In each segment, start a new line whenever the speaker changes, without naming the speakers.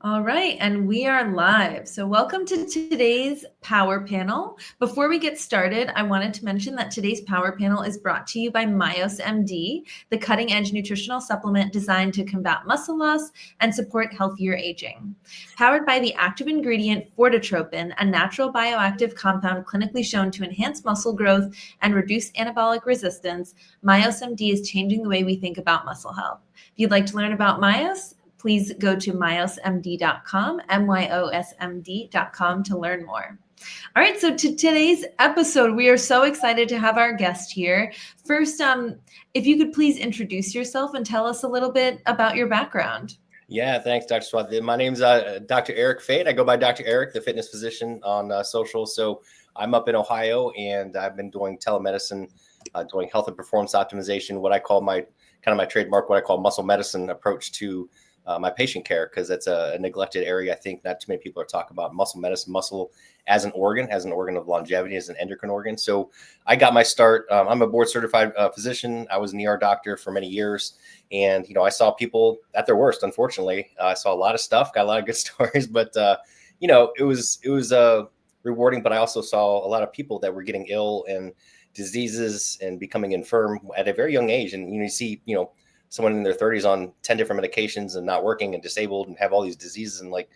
All right, and we are live. So, welcome to today's Power Panel. Before we get started, I wanted to mention that today's Power Panel is brought to you by MYOS MD, the cutting edge nutritional supplement designed to combat muscle loss and support healthier aging. Powered by the active ingredient fortitropin, a natural bioactive compound clinically shown to enhance muscle growth and reduce anabolic resistance, MYOS MD is changing the way we think about muscle health. If you'd like to learn about MYOS, please go to myosmd.com, myosmd.com to learn more. All right, so to today's episode, we are so excited to have our guest here. First, if you could please introduce yourself and tell us a little bit about your background.
Yeah, thanks, Dr. Swat. My name's Dr. Eric Fete. I go by Dr. Eric, the fitness physician on social. So I'm up in Ohio, and I've been doing telemedicine, doing health and performance optimization, what I call my trademark, what I call muscle medicine approach to my patient care, because that's a neglected area. I think not too many people are talking about muscle medicine, muscle as an organ of longevity, as an endocrine organ. So I got my start. I'm a board certified physician. I was an ER doctor for many years. And, I saw people at their worst, unfortunately. I saw a lot of stuff, got a lot of good stories, but, it was rewarding. But I also saw a lot of people that were getting ill and diseases and becoming infirm at a very young age. And, you see, someone in their 30s on 10 different medications and not working and disabled and have all these diseases, and like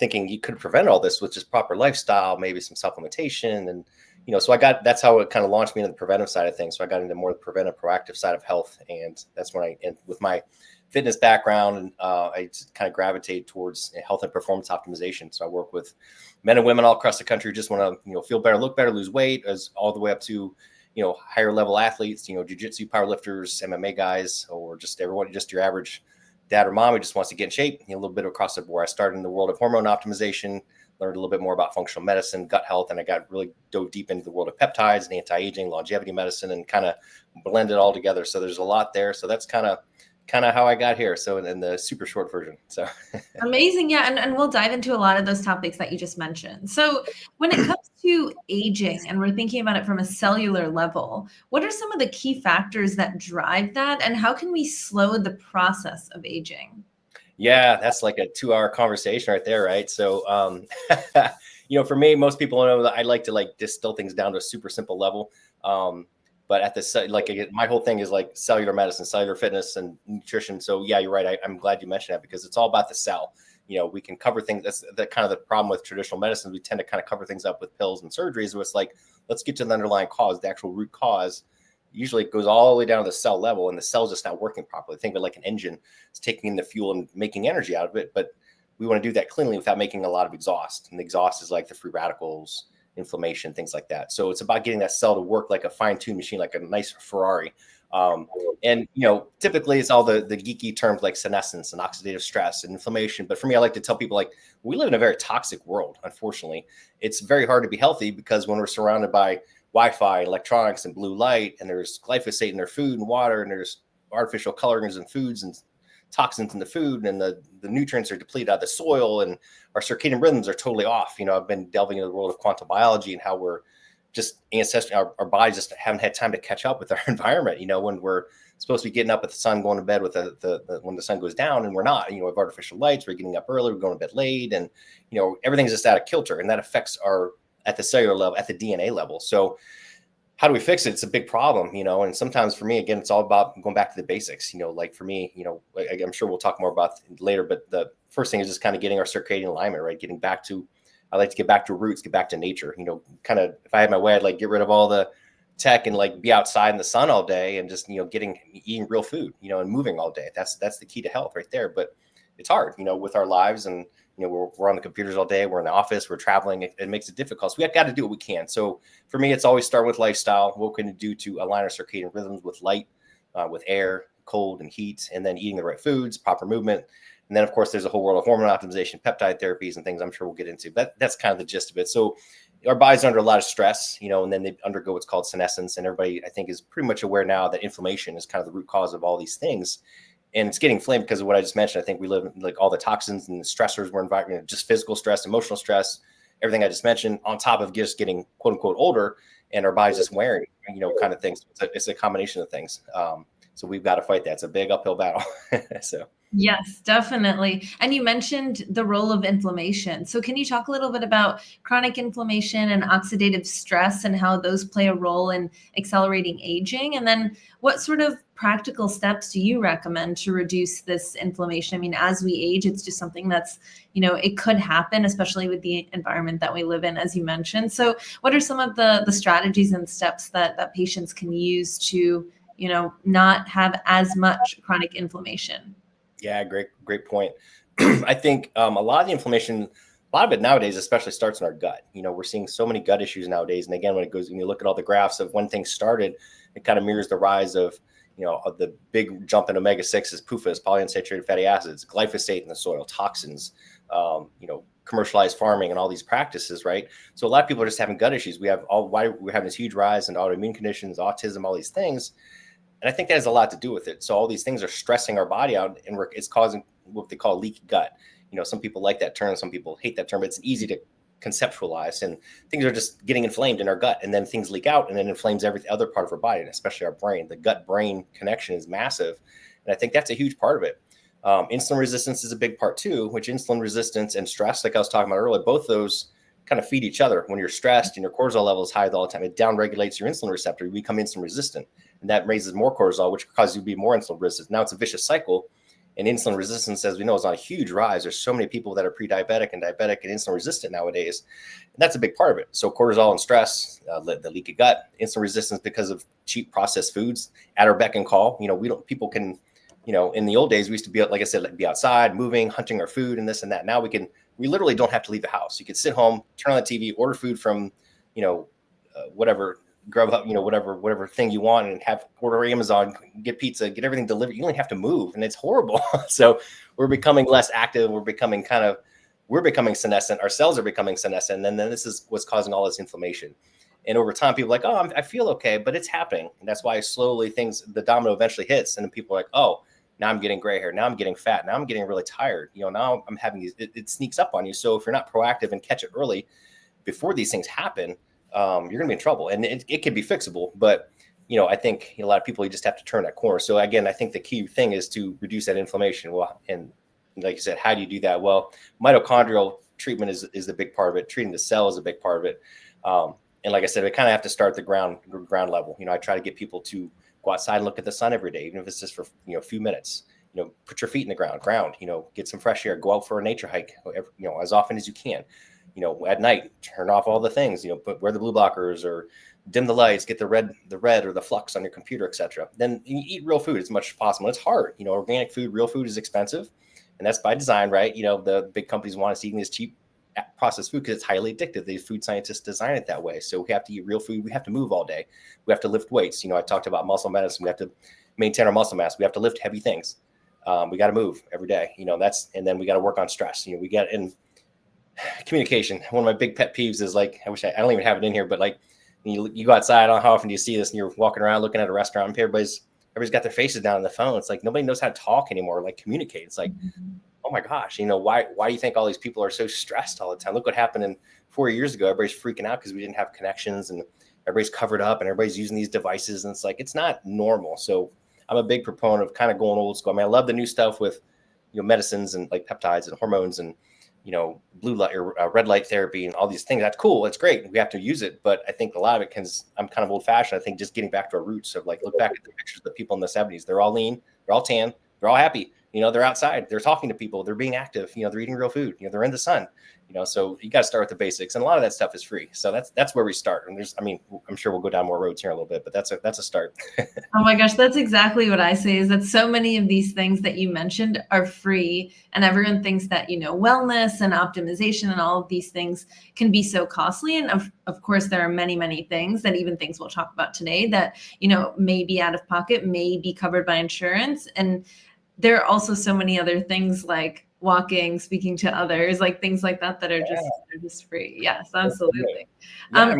thinking you could prevent all this with just proper lifestyle, maybe some supplementation. And, so that's how it kind of launched me into the preventive side of things. So I got into more the preventive, proactive side of health. And that's when with my fitness background, and I just kind of gravitate towards health and performance optimization. So I work with men and women all across the country who just want to, feel better, look better, lose weight, as all the way up to, higher level athletes, jiu-jitsu powerlifters, MMA guys, or just everyone, just your average dad or mom who just wants to get in shape, a little bit across the board. I started in the world of hormone optimization, learned a little bit more about functional medicine, gut health, and I got really dove deep into the world of peptides and anti-aging, longevity medicine, and kind of blend it all together. So there's a lot there. So that's kind of how I got here. So in the super short version. So
Amazing. Yeah. And we'll dive into a lot of those topics that you just mentioned. So when it comes to aging, and we're thinking about it from a cellular level, what are some of the key factors that drive that? And how can we slow the process of aging?
Yeah, that's like a 2-hour conversation right there, right? So, for me, most people know that I like to distill things down to a super simple level. But at the my whole thing is like cellular medicine, cellular fitness, and nutrition. So yeah, you're right. I'm glad you mentioned that, because it's all about the cell. We can cover things. That's the kind of the problem with traditional medicine. We tend to kind of cover things up with pills and surgeries. Where it's like, let's get to the underlying cause, the actual root cause. Usually it goes all the way down to the cell level, and the cell's just not working properly. Think of it like an engine. It's taking in the fuel and making energy out of it, but we want to do that cleanly without making a lot of exhaust. And the exhaust is like the free radicals, inflammation, things like that. So it's about getting that cell to work like a fine-tuned machine, like a nice Ferrari. And typically it's all the geeky terms like senescence and oxidative stress and inflammation. But for me, I like to tell people, like, we live in a very toxic world. Unfortunately, it's very hard to be healthy, because when we're surrounded by Wi-Fi, electronics, and blue light, and there's glyphosate in their food and water, and there's artificial colorings in foods and toxins in the food, and the nutrients are depleted out of the soil, and our circadian rhythms are totally off. I've been delving into the world of quantum biology and how we're just our bodies just haven't had time to catch up with our environment. When we're supposed to be getting up with the sun, going to bed with when the sun goes down, and we're not. We have artificial lights. We're getting up early. We're going to bed late, and everything's just out of kilter, and that affects at the cellular level, at the DNA level. So how do we fix it? It's a big problem, and sometimes for me, again, it's all about going back to the basics. Like for me, I'm sure we'll talk more about it later, but the first thing is just kind of getting our circadian alignment right, I like to get back to roots, get back to nature. Kind of, if I had my way, I'd like get rid of all the tech and be outside in the sun all day, and just eating real food, and moving all day. That's the key to health right there. But it's hard, with our lives, and we're on the computers all day, we're in the office, we're traveling. It makes it difficult. So we have got to do what we can. So for me, it's always start with lifestyle. What can we do to align our circadian rhythms with light, with air, cold, and heat, and then eating the right foods, proper movement. And then, of course, there's a whole world of hormone optimization, peptide therapies, and things I'm sure we'll get into. But that's kind of the gist of it. So our body's under a lot of stress, and then they undergo what's called senescence. And everybody, I think, is pretty much aware now that inflammation is kind of the root cause of all these things. And it's getting inflamed because of what I just mentioned. I think we live in all the toxins and the stressors we're inviting, just physical stress, emotional stress, everything I just mentioned, on top of just getting quote unquote older, and our body's just wearing, kind of things. It's a combination of things. So we've got to fight that. It's a big uphill battle. So
Yes, definitely. And you mentioned the role of inflammation. So can you talk a little bit about chronic inflammation and oxidative stress and how those play a role in accelerating aging? And then what sort of practical steps do you recommend to reduce this inflammation? I mean, as we age, it's just something that's, it could happen, especially with the environment that we live in, as you mentioned. So what are some of the strategies and steps that patients can use to, not have as much chronic inflammation?
Yeah, great point. I think a lot of the inflammation, a lot of it nowadays, especially starts in our gut. We're seeing so many gut issues nowadays. And again, when you look at all the graphs of when things started, it kind of mirrors the rise of the big jump in omega 6s, PUFAs, polyunsaturated fatty acids, glyphosate in the soil, toxins, commercialized farming, and all these practices, right? So a lot of people are just having gut issues. Why we're having this huge rise in autoimmune conditions, autism, all these things. And I think that has a lot to do with it. So all these things are stressing our body out, and it's causing what they call leaky gut. Some people like that term, some people hate that term, but it's easy to conceptualize. And things are just getting inflamed in our gut, and then things leak out, and then inflames every other part of our body, and especially our brain. The gut-brain connection is massive, and I think that's a huge part of it. Insulin resistance is a big part too, which insulin resistance and stress, like I was talking about earlier, both those kind of feed each other. When you're stressed and your cortisol level is high all the time, it downregulates your insulin receptor. You become insulin resistant, and that raises more cortisol, which causes you to be more insulin resistant. Now it's a vicious cycle, and insulin resistance, as we know, is on a huge rise. There's so many people that are pre-diabetic and diabetic and insulin resistant nowadays, and that's a big part of it. So cortisol and stress, the leaky gut, insulin resistance because of cheap processed foods at our beck and call. People can, in the old days, we used to be, like I said, be outside, moving, hunting our food and this and that. Now we literally don't have to leave the house. You can sit home, turn on the TV, order food from, whatever, Grubhub, whatever thing you want, and order Amazon, get pizza, get everything delivered. You don't have to move, and it's horrible. So we're becoming less active. We're becoming senescent. Our cells are becoming senescent, and then this is what's causing all this inflammation. And over time, people are like, oh, I feel okay, but it's happening. And that's why slowly the domino eventually hits, and then people are like, oh, now I'm getting gray hair. Now I'm getting fat. Now I'm getting really tired. Now I'm having these, it sneaks up on you. So if you're not proactive and catch it early before these things happen, you're going to be in trouble. And it can be fixable. But, I think a lot of people, you just have to turn that corner. So again, I think the key thing is to reduce that inflammation. Well, and like you said, how do you do that? Well, mitochondrial treatment is the big part of it. Treating the cell is a big part of it. And like I said, we kind of have to start the ground level. I try to get people to go outside and look at the sun every day, even if it's just for a few minutes. Put your feet in the ground. Get some fresh air. Go out for a nature hike. As often as you can. At night, turn off all the things. Wear the blue blockers or dim the lights. Get the red or the flux on your computer, etc. Then you eat real food as much as possible. It's hard. Organic food, real food is expensive, and that's by design, right? The big companies want us eating this cheap processed food because it's highly addictive. The food scientists design it that way. So we have to eat real food. We have to move all day. We have to lift weights. I talked about muscle medicine. We have to maintain our muscle mass. We have to lift heavy things. We got to move every day. And then we got to work on stress. In communication. One of my big pet peeves is I don't even have it in here, but you go outside. I don't know how often do you see this, and you're walking around looking at a restaurant, and everybody's got their faces down on the phone. It's like nobody knows how to talk anymore, communicate. It's like, oh my gosh, why do you think all these people are so stressed all the time? Look what happened 4 years ago. Everybody's freaking out because we didn't have connections, and everybody's covered up, and everybody's using these devices, and it's not normal. So I'm a big proponent of kind of going old school. I mean, I love the new stuff with medicines and peptides and hormones and blue light or red light therapy and all these things. That's cool. It's great. We have to use it. But I think a lot of it I'm kind of old fashioned. I think just getting back to our roots of look back at the pictures of the people in the 70s. They're all lean. They're all tan. They're all happy. They're outside. They're talking to people. They're being active. They're eating real food. They're in the sun. So you got to start with the basics. And a lot of that stuff is free. So that's where we start. And I'm sure we'll go down more roads here in a little bit, but that's a start.
Oh my gosh, that's exactly what I say, is that so many of these things that you mentioned are free, and everyone thinks that, wellness and optimization and all of these things can be so costly. And of course, there are many, many things, that even things we'll talk about today that, may be out of pocket, may be covered by insurance. And there are also so many other things like walking, speaking to others, things like that are just free. Yes, absolutely.
Yeah,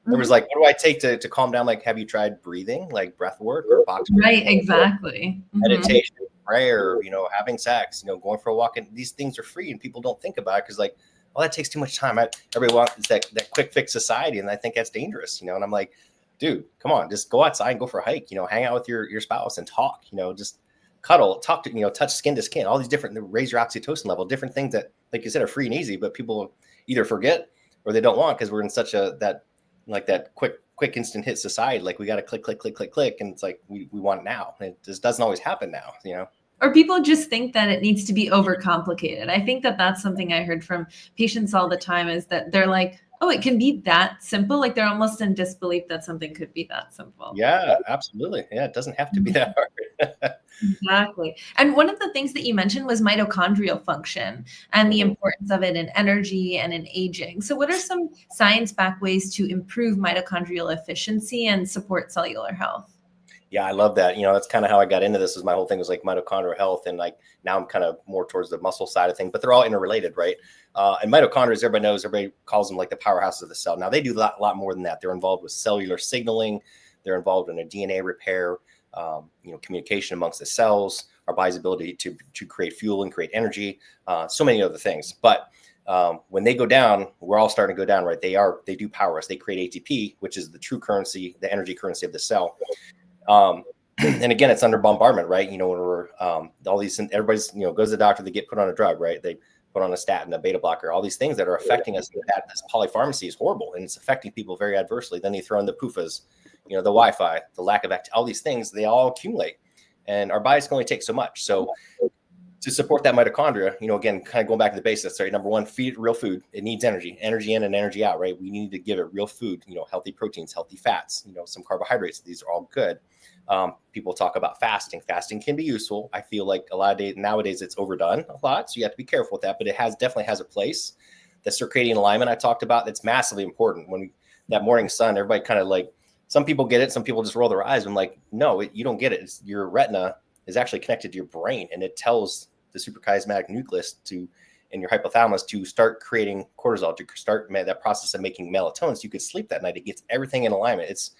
there was what do I take to calm down? Have you tried breathing, breath work or box?
Right, exactly.
Meditation, prayer, having sex, going for a walk. And these things are free, and people don't think about it because that takes too much time. Everybody wants that quick fix society, and I think that's dangerous, and I'm like, dude, come on, just go outside and go for a hike, hang out with your spouse and talk, just cuddle, talk to, touch skin to skin, all these different, raise your oxytocin level, different things that, like you said, are free and easy, but people either forget or they don't want, because we're in such that quick instant hit society. Like we got to click, click, click, click, click. And it's like, we want it now. It just doesn't always happen now.
Or people just think that it needs to be overcomplicated. I think that that's something I heard from patients all the time, is that they're like, oh, it can be that simple. Like they're almost in disbelief that something could be that simple.
Yeah, absolutely. Yeah, it doesn't have to be that hard.
Exactly. And one of the things that you mentioned was mitochondrial function and the importance of it in energy and in aging. So what are some science-backed ways to improve mitochondrial efficiency and support cellular health?
Yeah, I love that. That's kind of how I got into this. Is my whole thing was like mitochondrial health, and like now I'm kind of more towards the muscle side of things, but they're all interrelated, right? And mitochondria, everybody knows, everybody calls them like the powerhouse of the cell. Now they do a lot more than that. They're involved with cellular signaling. They're involved in a DNA repair, communication amongst the cells, our body's ability to create fuel and create energy, so many other things. But when they go down, we're all starting to go down, right? They do power us. They create ATP, which is the true currency, the energy currency of the cell. And again, it's under bombardment, right? When we're all these, everybody's, goes to the doctor, they get put on a drug, right? They put on a statin, a beta blocker, all these things that are affecting us. This polypharmacy is horrible, and it's affecting people very adversely. Then you throw in the PUFAs, the Wi-Fi, the lack of all these things, they all accumulate, and our bodies can only take so much. So to support that mitochondria, again, kind of going back to the basics, right? Number one, feed it real food. It needs energy in and energy out, right? We need to give it real food, healthy proteins, healthy fats, some carbohydrates. These are all good. People talk about fasting. Fasting can be useful. I feel like a lot of days nowadays it's overdone a lot. So you have to be careful with that, but it definitely has a place. The circadian alignment I talked about, that's massively important. When that morning sun, everybody kind of like, some people get it. Some people just roll their eyes. I'm like, no, you don't get it. Your retina is actually connected to your brain, and it tells the suprachiasmatic nucleus in your hypothalamus to start creating cortisol, to start that process of making melatonin, so you could sleep that night. It gets everything in alignment.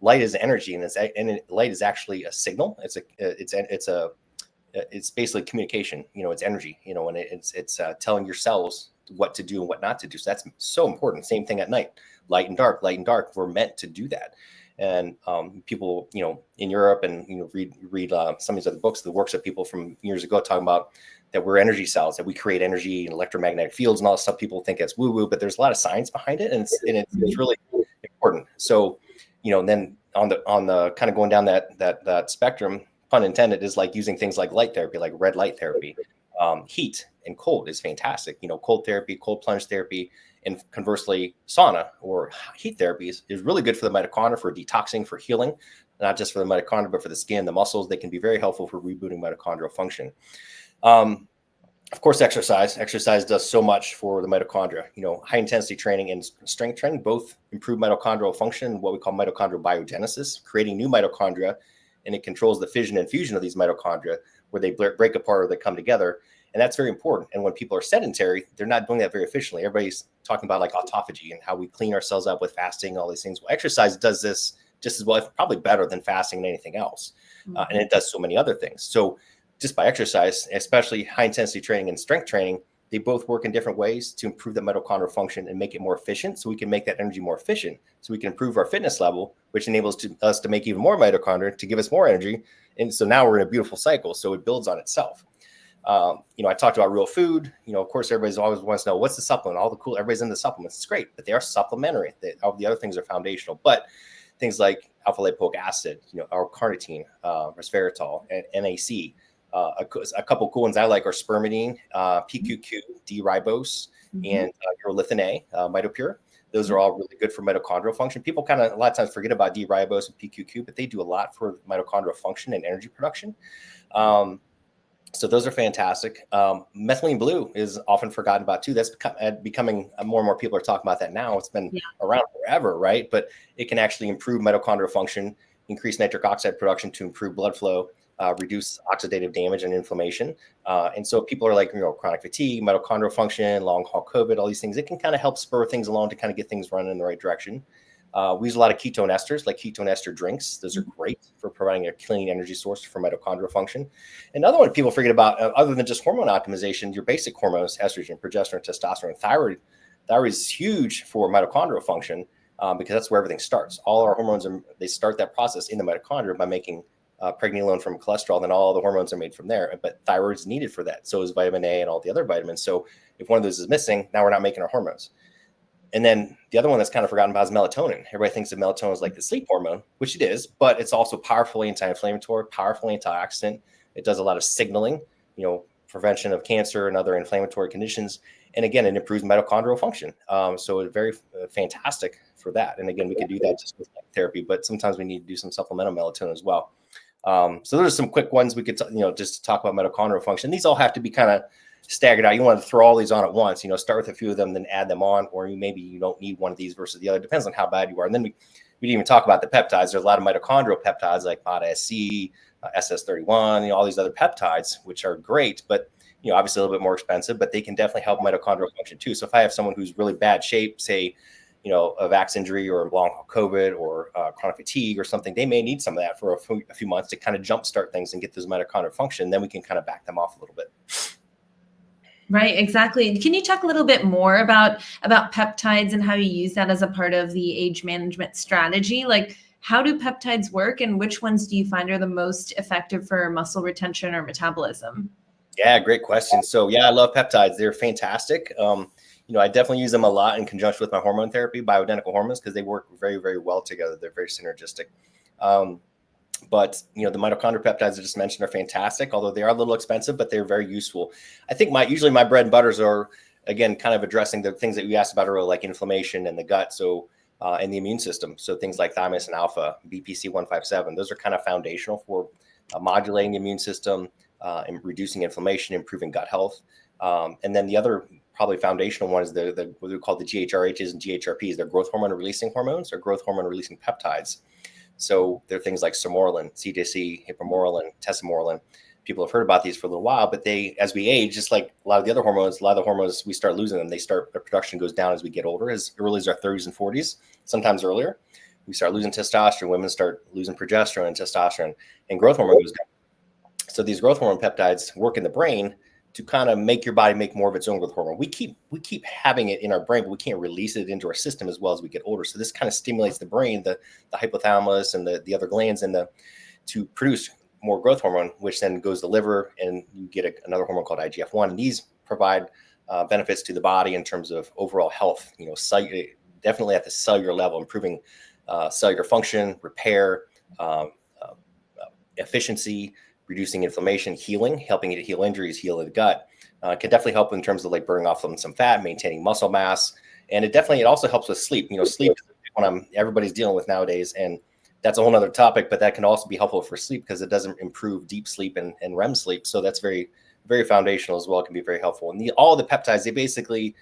Light is energy, and light is actually a signal. It's basically communication. It's energy. And it's telling your cells what to do and what not to do. So that's so important. Same thing at night. Light and dark. We're meant to do that. And people, in Europe, and read some of these other books, the works of people from years ago talking about that we're energy cells, that we create energy and electromagnetic fields and all this stuff. People think it's woo woo, but there's a lot of science behind it, and it's really important. So, then on the kind of going down that spectrum, pun intended, is like using things like light therapy, like red light therapy. Heat and cold is fantastic. Cold therapy, cold plunge therapy. And conversely, sauna or heat therapy is really good for the mitochondria, for detoxing, for healing, not just for the mitochondria, but for the skin, the muscles. They can be very helpful for rebooting mitochondrial function. Of course, exercise does so much for the mitochondria. High intensity training and strength training both improve mitochondrial function, what we call mitochondrial biogenesis, creating new mitochondria, and it controls the fission and fusion of these mitochondria, where they break apart or they come together. And that's very important. And when people are sedentary, they're not doing that very efficiently. Everybody's talking about like autophagy and how we clean ourselves up with fasting, all these things. Well, exercise does this just as well, if probably better than fasting and anything else. And it does so many other things. So just by exercise, especially high intensity training and strength training, they both work in different ways to improve the mitochondrial function and make it more efficient. So we can make that energy more efficient. So we can improve our fitness level, which enables us to make even more mitochondria to give us more energy. And so now we're in a beautiful cycle. So it builds on itself. I talked about real food. Of course, everybody's always wants to know what's the supplement. Everybody's into supplements. It's great, but they are supplementary. All the other things are foundational. But things like alpha lipoic acid, or carnitine, resveratrol, and NAC. A couple cool ones I like are spermidine, PQQ, D-ribose, and urolithin A, mitopure. Those are all really good for mitochondrial function. People kind of a lot of times forget about D-ribose and PQQ, but they do a lot for mitochondrial function and energy production. So those are fantastic. Methylene blue is often forgotten about too. That's becoming more and more people are talking about that now. It's been around forever, right? But it can actually improve mitochondrial function, increase nitric oxide production to improve blood flow, reduce oxidative damage and inflammation. And so people are like, chronic fatigue, mitochondrial function, long haul COVID, all these things. It can kind of help spur things along to kind of get things running in the right direction. We use a lot of ketone esters, like ketone ester drinks. Those are great for providing a clean energy source for mitochondrial function. Another one people forget about, other than just hormone optimization, your basic hormones, estrogen, progesterone, testosterone, thyroid. Thyroid is huge for mitochondrial function because that's where everything starts. All our hormones, they start that process in the mitochondria by making pregnenolone from cholesterol, then all the hormones are made from there. But thyroid's needed for that. So is vitamin A and all the other vitamins. So if one of those is missing, now we're not making our hormones. And then the other one that's kind of forgotten about is melatonin. Everybody thinks of melatonin as like the sleep hormone, which it is, but it's also powerfully anti-inflammatory, powerfully antioxidant. It does a lot of signaling, prevention of cancer and other inflammatory conditions. And again, it improves mitochondrial function. So it's very fantastic for that. And again, we can do that just with therapy, but sometimes we need to do some supplemental melatonin as well. So those are some quick ones we could, just to talk about mitochondrial function. These all have to be kind of staggered out. You want to throw all these on at once, start with a few of them, then add them on, or maybe you don't need one of these versus the other. Depends on how bad you are. And then we didn't even talk about the peptides. There's a lot of mitochondrial peptides like MATA-SC, SS31, all these other peptides, which are great, but obviously a little bit more expensive, but they can definitely help mitochondrial function too. So if I have someone who's really bad shape, say, a vax injury or long haul COVID or chronic fatigue or something, they may need some of that for a few months to kind of jumpstart things and get those mitochondrial function. Then we can kind of back them off a little bit.
Right, exactly. Can you talk a little bit more about peptides and how you use that as a part of the age management strategy? Like, how do peptides work and which ones do you find are the most effective for muscle retention or metabolism?
Yeah, great question. So yeah, I love peptides. They're fantastic. I definitely use them a lot in conjunction with my hormone therapy, bioidentical hormones, because they work very, very well together. They're very synergistic. But the mitochondrial peptides I just mentioned are fantastic, although they are a little expensive, but they're very useful. I think usually my bread and butters are, again, kind of addressing the things that you asked about earlier, like inflammation and the gut. So and the immune system. So things like thymus and alpha, BPC 157, those are kind of foundational for modulating the immune system and reducing inflammation, improving gut health. And then the other probably foundational one is the what we call the GHRHs and GHRPs. They're growth hormone releasing hormones or growth hormone releasing peptides. So they're things like sermorelin, CDC, ipamorelin, tesamorelin. People have heard about these for a little while, but as we age, just like a lot of the hormones, we start losing them. Their production goes down as we get older, as early as our 30s and 40s, sometimes earlier. We start losing testosterone. Women start losing progesterone and testosterone, and growth hormone goes down. So these growth hormone peptides work in the brain to kind of make your body make more of its own growth hormone. We keep having it in our brain, but we can't release it into our system as well as we get older. So this kind of stimulates the brain, the hypothalamus and the other glands to produce more growth hormone, which then goes to the liver, and you get another hormone called IGF-1. And these provide benefits to the body in terms of overall health, definitely at the cellular level, improving cellular function, repair, efficiency, reducing inflammation, healing, helping you to heal injuries, heal the gut. Can definitely help in terms of like burning off some fat, maintaining muscle mass. And it also helps with sleep. Sleep is what everybody's dealing with nowadays. And that's a whole nother topic, but that can also be helpful for sleep because it doesn't improve deep sleep and REM sleep. So that's very, very foundational as well. It can be very helpful. And all the peptides, they basically,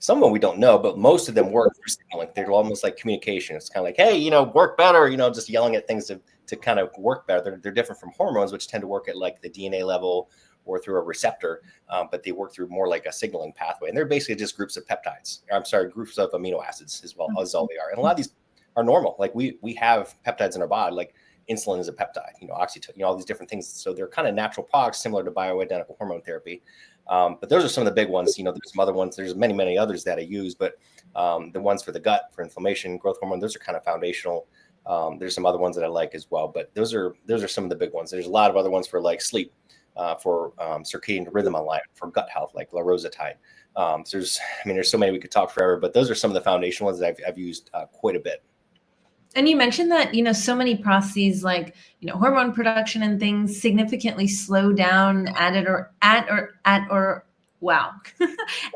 some of them we don't know, but most of them work for signaling. They're almost like communication. It's kind of like, hey, work better, just yelling at things to kind of work better. They're different from hormones, which tend to work at like the DNA level or through a receptor, but they work through more like a signaling pathway. And they're basically just groups of groups of amino acids as well as all they are. And a lot of these are normal. Like we have peptides in our body, like insulin is a peptide, oxytocin, all these different things. So they're kind of natural products similar to bioidentical hormone therapy. But those are some of the big ones. There's some other ones. There's many, many others that I use, but the ones for the gut, for inflammation, growth hormone, those are kind of foundational. There's some other ones that I like as well, but those are some of the big ones. There's a lot of other ones for like sleep, for circadian rhythm alignment, for gut health, like lorozatide. There's so many we could talk forever, but those are some of the foundational ones that I've used quite a bit.
And you mentioned that, so many processes like, hormone production and things significantly slow down at or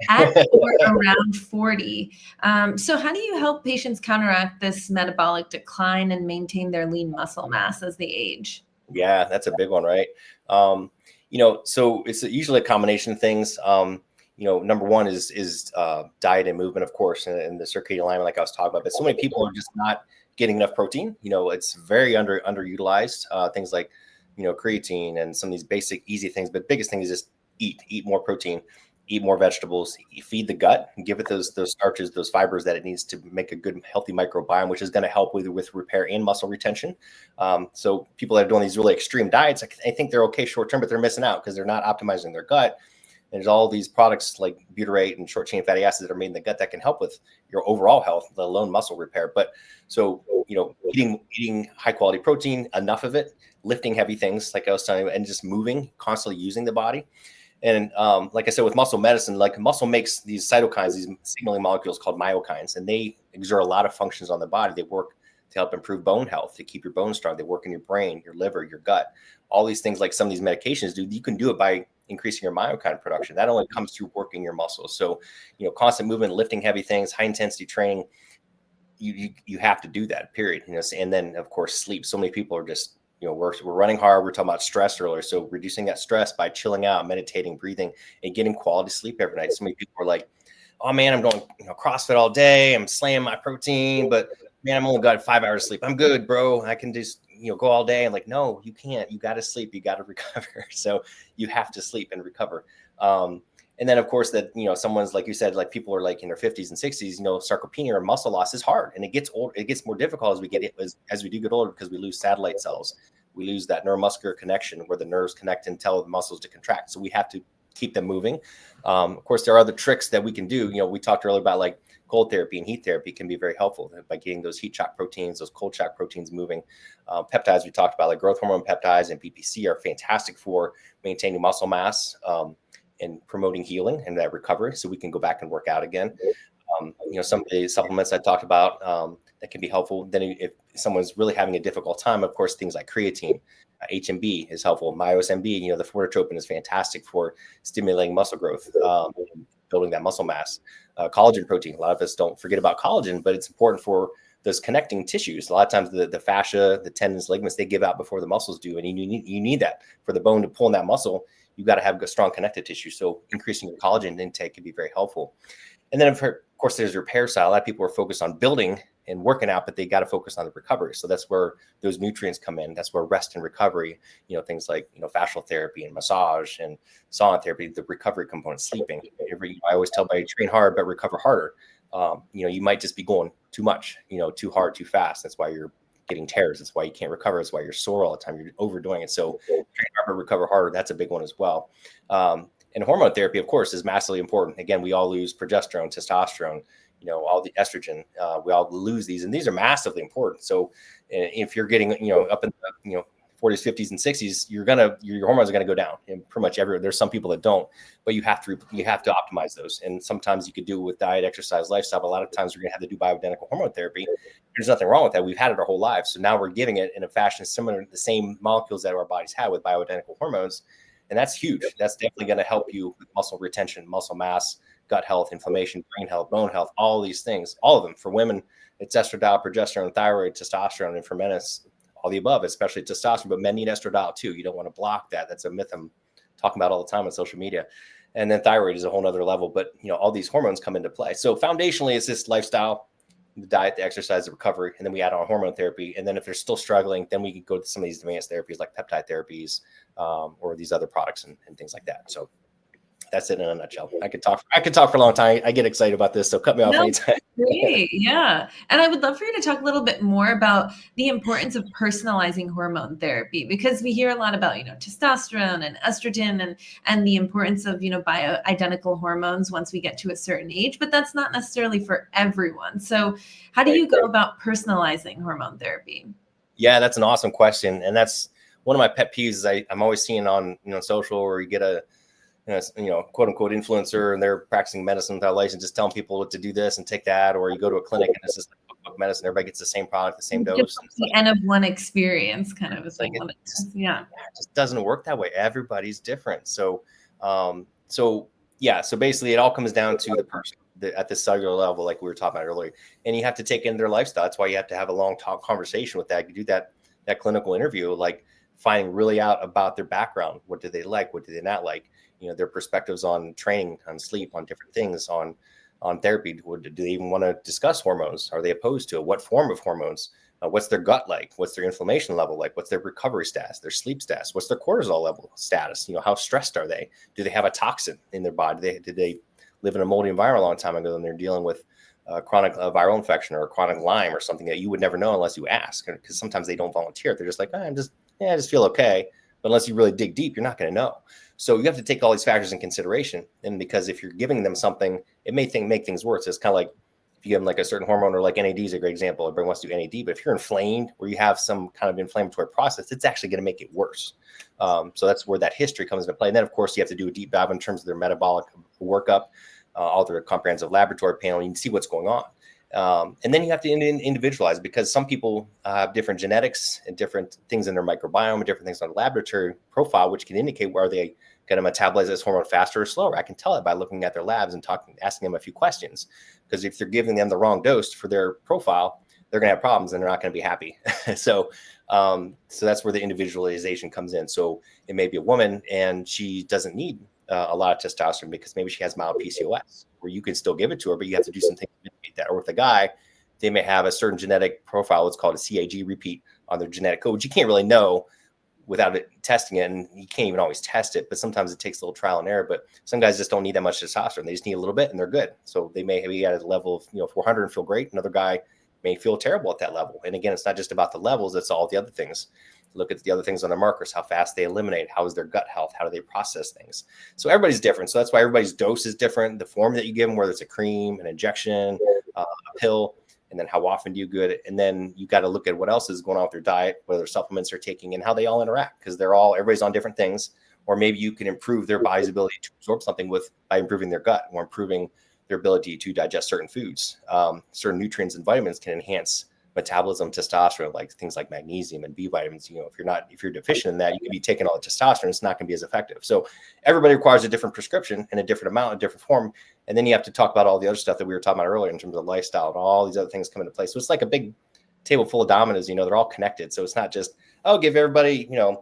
around 40. So how do you help patients counteract this metabolic decline and maintain their lean muscle mass as they age?
Yeah, that's a big one, right? So it's usually a combination of things. Number one is diet and movement, of course, and the circadian alignment, like I was talking about. But so many people are just not getting enough protein. It's very underutilized. Things like, creatine and some of these basic, easy things. But biggest thing is just eat more protein, eat more vegetables, feed the gut, and give it those starches, those fibers that it needs to make a good, healthy microbiome, which is going to help with repair and muscle retention. So people that are doing these really extreme diets, I think they're okay short term, but they're missing out because they're not optimizing their gut. And there's all these products like butyrate and short chain fatty acids that are made in the gut that can help with your overall health, let alone muscle repair. But so, eating high quality protein, enough of it, lifting heavy things like I was telling you, and just moving, constantly using the body. And like I said, with muscle medicine, like muscle makes these cytokines, these signaling molecules called myokines, and they exert a lot of functions on the body. They work to help improve bone health, to keep your bones strong. They work in your brain, your liver, your gut, all these things like some of these medications do. You can do it by increasing your myokine production. That only comes through working your muscles. So, constant movement, lifting heavy things, high intensity training, you have to do that, period. And then of course sleep. So many people are just, we're running hard. We're talking about stress earlier. So reducing that stress by chilling out, meditating, breathing, and getting quality sleep every night. So many people are like, oh man, I'm going CrossFit all day. I'm slaying my protein, but man, I'm only got 5 hours of sleep. I'm good, bro. I can just, go all day. I'm like, no, you can't. You got to sleep. You got to recover. So you have to sleep and recover. And then of course that, someone's like you said, like people are like in their 50s and 60s, sarcopenia or muscle loss is hard, and it gets old. It gets more difficult as we get as we do get older, because we lose satellite cells. We lose that neuromuscular connection where the nerves connect and tell the muscles to contract. So we have to keep them moving. Of course, there are other tricks that we can do. We talked earlier about like cold therapy and heat therapy can be very helpful by getting those heat shock proteins, those cold shock proteins moving. Peptides we talked about, like growth hormone peptides and PPC, are fantastic for maintaining muscle mass and promoting healing and that recovery, so we can go back and work out again. Some of the supplements I talked about that can be helpful. Then if someone's really having a difficult time, of course, things like creatine, HMB is helpful. MYOS MD, the fortotropin is fantastic for stimulating muscle growth, building that muscle mass. Collagen protein, a lot of us don't forget about collagen, but it's important for those connecting tissues. A lot of times the fascia, the tendons, ligaments, they give out before the muscles do. And you need that for the bone to pull in that muscle. You've got to have strong connective tissue. So increasing your collagen intake can be very helpful. And then of course, there's your repair side. A lot of people are focused on building and working out, but they got to focus on the recovery. So that's where those nutrients come in. That's where rest and recovery, things like, fascial therapy and massage and sauna therapy, the recovery component, sleeping. I always tell everybody, train hard, but recover harder. You might just be going too much, too hard, too fast. That's why you're getting tears. That's why you can't recover. That's why you're sore all the time. You're overdoing it. So train hard, recover harder. That's a big one as well. And hormone therapy, of course, is massively important. Again, we all lose progesterone, testosterone, all the estrogen. We all lose these, and these are massively important. So if you're getting, up in the, 40s, 50s, and 60s, your hormones are going to go down. And pretty much everywhere. There's some people that don't, but you have to optimize those. And sometimes you could do it with diet, exercise, lifestyle. But a lot of times we're going to have to do bioidentical hormone therapy. There's nothing wrong with that. We've had it our whole lives. So now we're giving it in a fashion similar to the same molecules that our bodies have with bioidentical hormones. And that's huge. That's definitely going to help you with muscle retention, muscle mass, gut health, inflammation, brain health, bone health, all these things, all of them. For women, it's estradiol, progesterone, thyroid, testosterone, and for men, it's all the above, especially testosterone. But men need estradiol too. You don't want to block that. That's a myth I'm talking about all the time on social media. And then thyroid is a whole nother level. But all these hormones come into play. So foundationally, it's this lifestyle, the diet, the exercise, the recovery, and then we add on hormone therapy. And then if they're still struggling, then we can go to some of these advanced therapies like peptide therapies, or these other products and things like that. So that's it in a nutshell. I could talk for a long time. I get excited about this, so cut me off anytime.
Great. Yeah. And I would love for you to talk a little bit more about the importance of personalizing hormone therapy, because we hear a lot about, testosterone and estrogen and the importance of, bioidentical hormones once we get to a certain age, but that's not necessarily for everyone. So how do you go about personalizing hormone therapy?
Yeah, that's an awesome question. And that's one of my pet peeves. I'm always seeing on, social, or you get a, quote unquote influencer, and they're practicing medicine without license, just telling people what to do this and take that, or you go to a clinic and it's just like medicine. Everybody gets the same product, the same dose.
The end of one experience kind of a thing.
It just doesn't work that way. Everybody's different. So basically it all comes down to the person at the cellular level, like we were talking about earlier, and you have to take in their lifestyle. That's why you have to have a long conversation with that. You do that clinical interview, like finding really out about their background. What do they like? What do they not like? Their perspectives on training, on sleep, on different things, on therapy. Do they even want to discuss hormones? Are they opposed to it? What form of hormones? What's their gut like? What's their inflammation level like? What's their recovery status, their sleep status? What's their cortisol level status? How stressed are they? Do they have a toxin in their body? Did they live in a moldy environment a long time ago and they're dealing with chronic viral infection or chronic Lyme or something that you would never know unless you ask? Because sometimes they don't volunteer. They're just like, I just feel okay. But unless you really dig deep, you're not going to know. So you have to take all these factors in consideration. And because if you're giving them something, it may make things worse. It's kind of like if you give them like a certain hormone, or like NAD is a great example. Everybody wants to do NAD, but if you're inflamed or you have some kind of inflammatory process, it's actually going to make it worse. So that's where that history comes into play. And then, of course, you have to do a deep dive in terms of their metabolic workup, all their comprehensive laboratory panel. You can see what's going on. And then you have to individualize, because some people have different genetics and different things in their microbiome and different things on the laboratory profile, which can indicate where they going to metabolize this hormone faster or slower. I can tell it by looking at their labs and asking them a few questions, because if they're giving them the wrong dose for their profile, they're going to have problems and they're not going to be happy. So that's where the individualization comes in. So it may be a woman and she doesn't need a lot of testosterone because maybe she has mild PCOS, where you can still give it to her, but you have to do something to mitigate that. Or with a guy, they may have a certain genetic profile. It's called a CAG repeat on their genetic code, which you can't really know without testing it, and you can't even always test it, but sometimes it takes a little trial and error. But some guys just don't need that much testosterone. They just need a little bit and they're good. So they may be at a level of 400 and feel great. Another guy may feel terrible at that level. And again, it's not just about the levels, it's all the other things. Look at the other things on the markers, how fast they eliminate, how is their gut health, how do they process things. So everybody's different. So that's why everybody's dose is different. The form that you give them, whether it's a cream, an injection, a pill, and then how often do you do it? And then you got to look at what else is going on with their diet, whether supplements are taking, and how they all interact, because everybody's on different things. Or maybe you can improve their body's ability to absorb something by improving their gut, or improving their ability to digest certain foods. Certain nutrients and vitamins can enhance metabolism, testosterone, like things like magnesium and B vitamins. If you're deficient in that, you could be taking all the testosterone, it's not going to be as effective. So everybody requires a different prescription in a different amount, a different form. And then you have to talk about all the other stuff that we were talking about earlier in terms of lifestyle and all these other things come into play. So it's like a big table full of dominoes, they're all connected. So it's not just, give everybody, a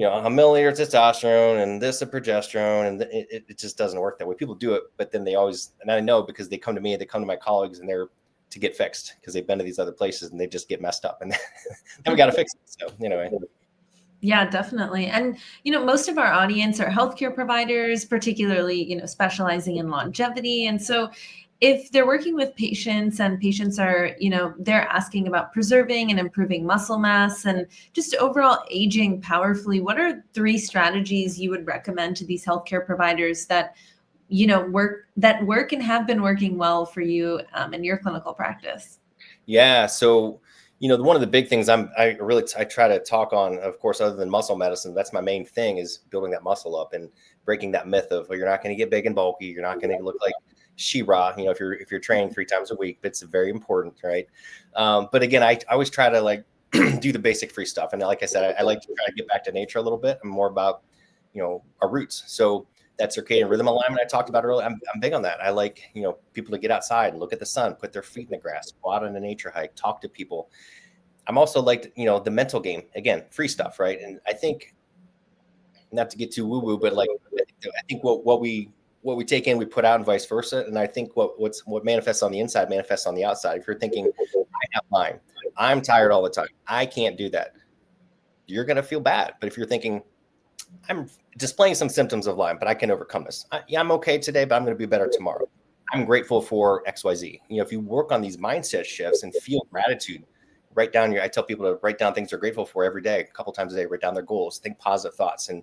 milliliter of testosterone and this a progesterone. And it just doesn't work that way. People do it, but then they always, and I know because they come to me, they come to my colleagues, and they're to get fixed because they've been to these other places and they just get messed up, and then we got to fix it. So anyway.
Yeah, definitely. And, most of our audience are healthcare providers, particularly, specializing in longevity. And so if they're working with patients and patients are, they're asking about preserving and improving muscle mass and just overall aging powerfully, what are 3 strategies you would recommend to these healthcare providers that work and have been working well for you in your clinical practice?
Yeah. So, one of the big things I try to talk on, of course, other than muscle medicine, that's my main thing, is building that muscle up and breaking that myth of, you're not going to get big and bulky. You're not going to look like She-Ra, if you're training 3 times a week. It's very important. Right. But again, I always try to do the basic free stuff. And like I said, I like to try to get back to nature a little bit. I'm more about, our roots. So that circadian rhythm alignment I talked about earlier, I'm big on that. I like, people to get outside and look at the sun, put their feet in the grass, go out on a nature hike, talk to people. I'm also the mental game, again, free stuff, right? And I think, not to get too woo-woo, but I think what we take in, we put out, and vice versa. And I think what manifests on the inside manifests on the outside. If you're thinking, I have Lyme, I'm tired all the time, I can't do that, you're going to feel bad. But if you're thinking, I'm displaying some symptoms of Lyme, but I can overcome this. I'm okay today, but I'm going to be better tomorrow. I'm grateful for XYZ. If you work on these mindset shifts and feel gratitude, I tell people to write down things they're grateful for every day, a couple times a day, write down their goals, think positive thoughts, and,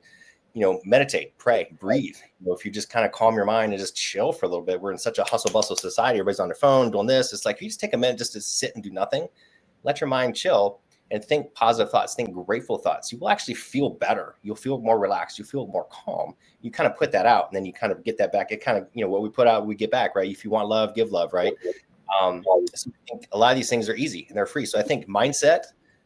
meditate, pray, breathe. If you just kind of calm your mind and just chill for a little bit. We're in such a hustle bustle society. Everybody's on their phone doing this. It's like, if you just take a minute just to sit and do nothing, let your mind chill, and think positive thoughts, think grateful thoughts, you will actually feel better. You'll feel more relaxed. You feel more calm. You kind of put that out, and then you kind of get that back. It kind of, what we put out, we get back, right? If you want love, give love, right? So I think a lot of these things are easy and they're free. So I think mindset,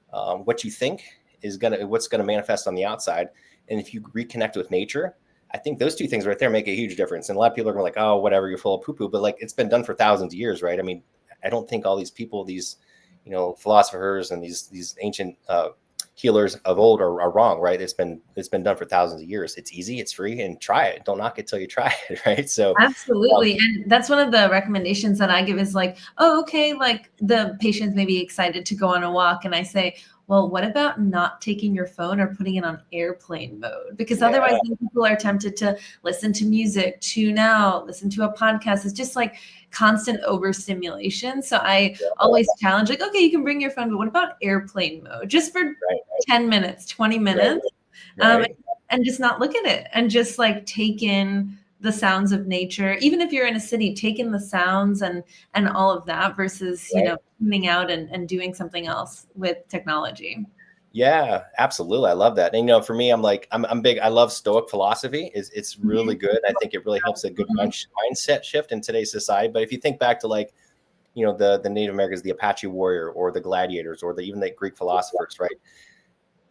what you think is what's going to manifest on the outside. And if you reconnect with nature, I think those 2 things right there make a huge difference. And a lot of people are going to be like, oh, whatever, you're full of poo-poo. But it's been done for thousands of years, right? I mean, I don't think all these people, these philosophers and these ancient healers of old are wrong, right? It's been done for thousands of years. It's easy, it's free, and try it. Don't knock it till you try it, right? So
absolutely. And that's one of the recommendations that I give is okay, the patients may be excited to go on a walk, and I say, well, what about not taking your phone or putting it on airplane mode? Because otherwise people are tempted to listen to music, tune out, listen to a podcast. It's just constant overstimulation. So I always challenge, okay, you can bring your phone, but what about airplane mode? Just for 10 minutes, 20 minutes, and just not look at it and just take in the sounds of nature. Even if you're in a city, take in the sounds and all of that versus,
Right.
tuning out and doing something else with technology.
Yeah, absolutely. I love that. And for me, I'm big. I love Stoic philosophy. It's really good. I think it really helps a good mindset shift in today's society. But if you think back to the Native Americans, the Apache warrior, or the gladiators, or even the Greek philosophers, right?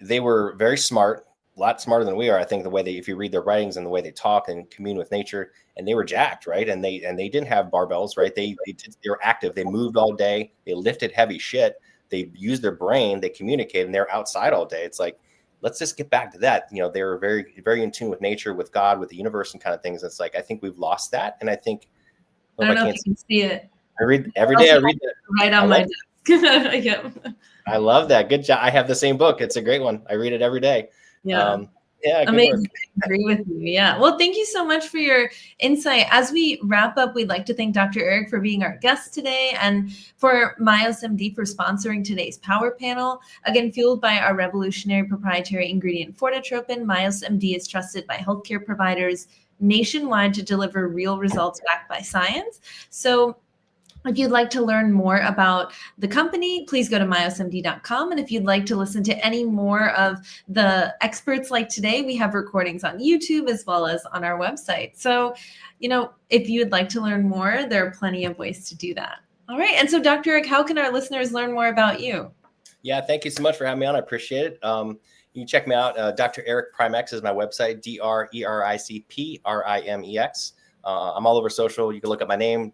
They were very smart, a lot smarter than we are. I think if you read their writings and the way they talk and commune with nature, and they were jacked, right? And they didn't have barbells, right? They were active. They moved all day. They lifted heavy shit. They used their brain. They communicated, and they're outside all day. It's like, let's just get back to that. They were very, very in tune with nature, with God, with the universe, and kind of things. It's like I think we've lost that, and I think
I don't know if you can see it.
I read every day. I read that
right on my desk. Yeah.
I love that. Good job. I have the same book. It's a great one. I read it every day.
Yeah.
Yeah. Good
Amazing.
work.
I agree with you. Yeah. Well, thank you so much for your insight. As we wrap up, we'd like to thank Dr. Eric for being our guest today and for MYOS MD for sponsoring today's power panel. Again, fueled by our revolutionary proprietary ingredient Fortitropin, MYOS MD is trusted by healthcare providers nationwide to deliver real results backed by science. So if you'd like to learn more about the company, please go to myosmd.com. And if you'd like to listen to any more of the experts like today, we have recordings on YouTube as well as on our website. So, if you'd like to learn more, there are plenty of ways to do that. All right. And so, Dr. Eric, how can our listeners learn more about you?
Yeah, thank you so much for having me on. I appreciate it. You can check me out. Dr. Eric Primex is my website, DrEricPrimex. I'm all over social. You can look up my name,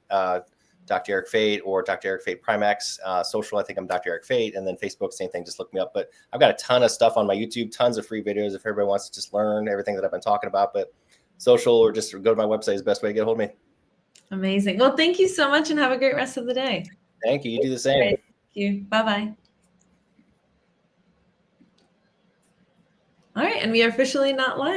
Dr. Eric Fete or Dr. Eric Fete Primex. Social, I think I'm Dr. Eric Fete. And then Facebook, same thing, just look me up. But I've got a ton of stuff on my YouTube, tons of free videos if everybody wants to just learn everything that I've been talking about. But social or just go to my website is the best way to get a hold of me.
Amazing. Well, thank you so much and have a great rest of the day.
Thank you. You do the same.
Thank you. Bye-bye. All right. And we are officially not live.